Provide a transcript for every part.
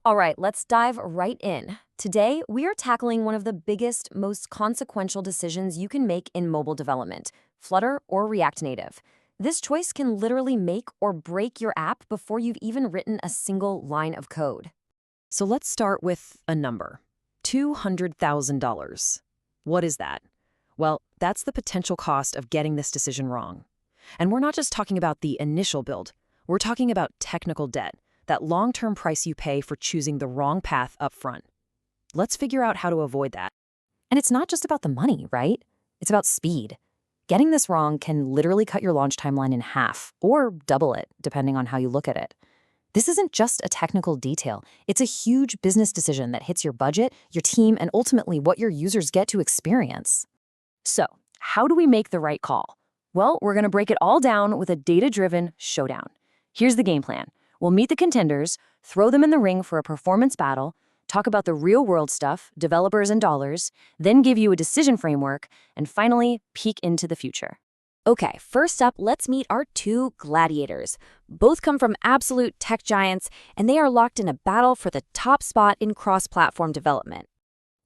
All right, let's dive right in. Today, we are tackling one of the biggest, most consequential decisions you can make in mobile development, Flutter or React Native. This choice can literally make or break your app before you've even written a single line of code. So let's start with a number, $200,000. What is that? Well, that's the potential cost of getting this decision wrong. And we're not just talking about the initial build. We're talking about technical debt, that long-term price you pay for choosing the wrong path up front. Let's figure out how to avoid that. And it's not just about the money, right? It's about speed. Getting this wrong can literally cut your launch timeline in half, or double it, depending on how you look at it. This isn't just a technical detail. It's a huge business decision that hits your budget, your team, and ultimately what your users get to experience. So, how do we make the right call? Well, we're going to break it all down with a data-driven showdown. Here's the game plan. We'll meet the contenders, throw them in the ring for a performance battle, talk about the real-world stuff, developers and dollars, then give you a decision framework, and finally, peek into the future. Okay, first up, let's meet our two gladiators. Both come from absolute tech giants, and they are locked in a battle for the top spot in cross-platform development.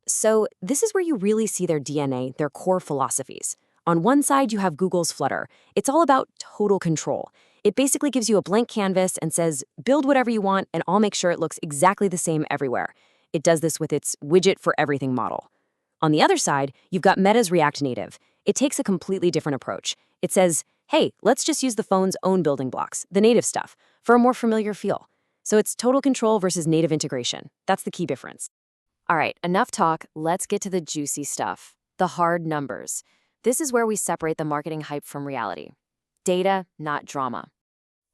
So this is where you really see their DNA, their core philosophies. On one side, you have Google's Flutter. It's all about total control. It basically gives you a blank canvas and says, build whatever you want, and I'll make sure it looks exactly the same everywhere. It does this with its widget for everything model. On the other side, you've got Meta's React Native. It takes a completely different approach. It says, hey, let's just use the phone's own building blocks, the native stuff, for a more familiar feel. So it's total control versus native integration. That's the key difference. All right, enough talk. Let's get to the juicy stuff, the hard numbers. This is where we separate the marketing hype from reality. Data, not drama.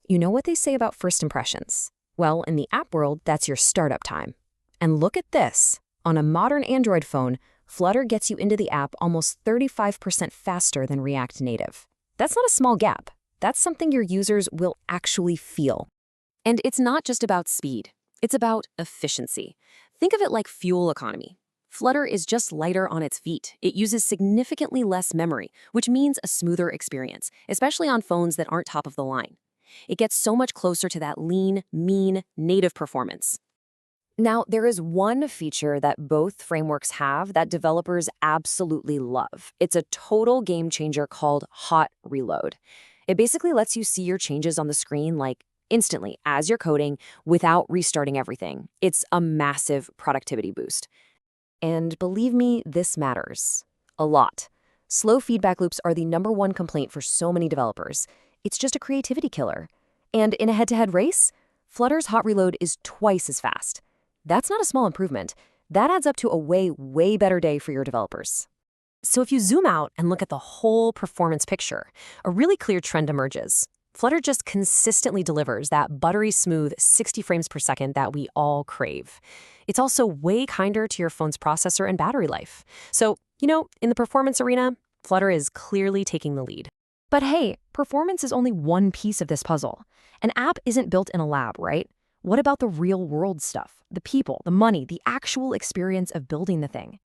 You know what they say about first impressions? Well, in the app world, that's your startup time. And look at this. On a modern Android phone, Flutter gets you into the app almost 35% faster than React Native. That's not a small gap. That's something your users will actually feel. And it's not just about speed. It's about efficiency. Think of it like fuel economy. Flutter is just lighter on its feet. It uses significantly less memory, which means a smoother experience, especially on phones that aren't top of the line. It gets so much closer to that lean, mean, native performance. Now, there is one feature that both frameworks have that developers absolutely love. It's a total game changer called Hot Reload. It basically lets you see your changes on the screen like instantly as you're coding without restarting everything. It's a massive productivity boost. And believe me, this matters a lot. Slow feedback loops are the #1 complaint for so many developers. It's just a creativity killer. And in a head-to-head race, Flutter's Hot Reload is twice as fast. That's not a small improvement. That adds up to a way better day for your developers. So if you zoom out and look at the whole performance picture, a really clear trend emerges. Flutter just consistently delivers that buttery smooth 60 frames per second that we all crave. It's also way kinder to your phone's processor and battery life. So, in the performance arena, Flutter is clearly taking the lead. But hey, performance is only one piece of this puzzle. An app isn't built in a lab, right? What about the real-world stuff? The people, the money, the actual experience of building the thing?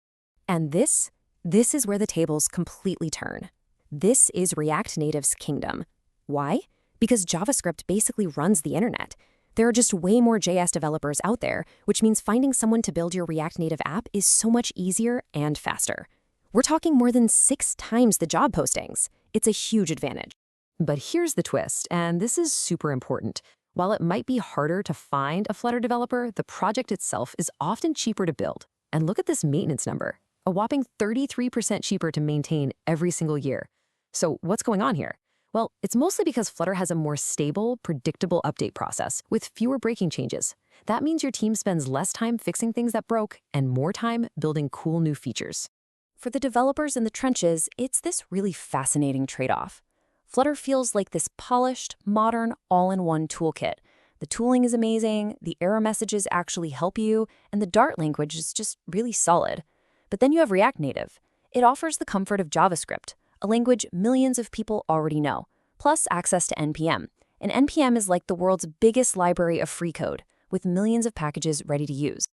And this is where the tables completely turn. This is React Native's kingdom. Why? Because JavaScript basically runs the internet. There are just way more JS developers out there, which means finding someone to build your React Native app is so much easier and faster. We're talking more than 6 times the job postings. It's a huge advantage. But here's the twist, and this is super important. While it might be harder to find a Flutter developer, the project itself is often cheaper to build. And look at this maintenance number, a whopping 33% cheaper to maintain every single year. So what's going on here? Well, it's mostly because Flutter has a more stable, predictable update process with fewer breaking changes. That means your team spends less time fixing things that broke and more time building cool new features. For the developers in the trenches, it's this really fascinating trade-off. Flutter feels like this polished, modern, all-in-one toolkit. The tooling is amazing, the error messages actually help you, and the Dart language is just really solid. But then you have React Native. It offers the comfort of JavaScript, a language millions of people already know, plus access to NPM. And NPM is like the world's biggest library of free code, with millions of packages ready to use.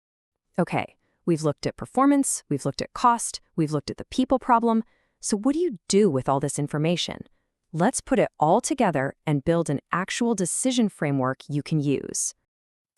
Okay, we've looked at performance, we've looked at cost, we've looked at the people problem. So what do you do with all this information? Let's put it all together and build an actual decision framework you can use.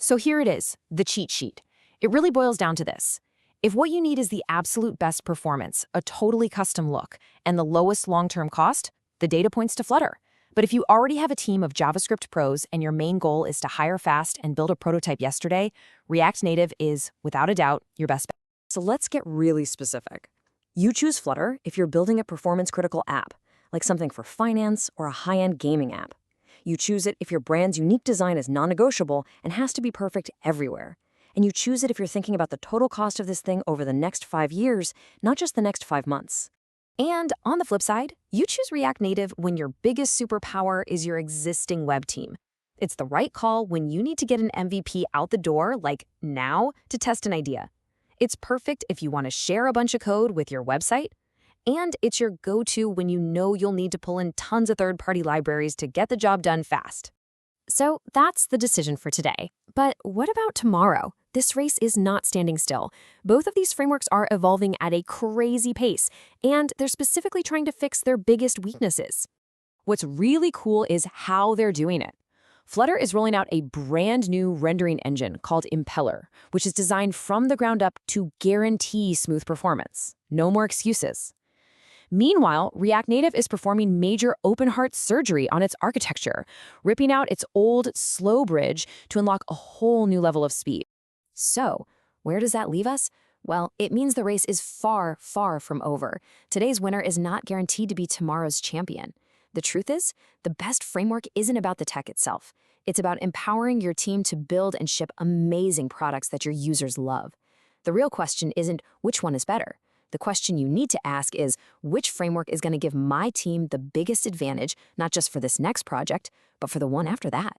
So here it is, the cheat sheet. It really boils down to this. If what you need is the absolute best performance, a totally custom look, and the lowest long-term cost, the data points to Flutter. But if you already have a team of JavaScript pros and your main goal is to hire fast and build a prototype yesterday, ReactNative is, without a doubt, your best bet. So let's get really specific. You choose Flutter if you're building a performance-critical app, like something for finance or a high-end gaming app. You choose it if your brand's unique design is non-negotiable and has to be perfect everywhere. And you choose it if you're thinking about the total cost of this thing over the next 5 years, not just the next 5 months. And on the flip side, you choose React Native when your biggest superpower is your existing web team. It's the right call when you need to get an MVP out the door, like now, to test an idea. It's perfect if you want to share a bunch of code with your website. And it's your go-to when you know you'll need to pull in tons of third-party libraries to get the job done fast. So that's the decision for today. But what about tomorrow? This race is not standing still. Both of these frameworks are evolving at a crazy pace, and they're specifically trying to fix their biggest weaknesses. What's really cool is how they're doing it. Flutter is rolling out a brand new rendering engine called Impeller, which is designed from the ground up to guarantee smooth performance. No more excuses. Meanwhile, React Native is performing major open-heart surgery on its architecture, ripping out its old, slow bridge to unlock a whole new level of speed. So, where does that leave us? Well, it means the race is far, far from over. Today's winner is not guaranteed to be tomorrow's champion. The truth is, the best framework isn't about the tech itself. It's about empowering your team to build and ship amazing products that your users love. The real question isn't which one is better. The question you need to ask is, which framework is going to give my team the biggest advantage, not just for this next project, but for the one after that?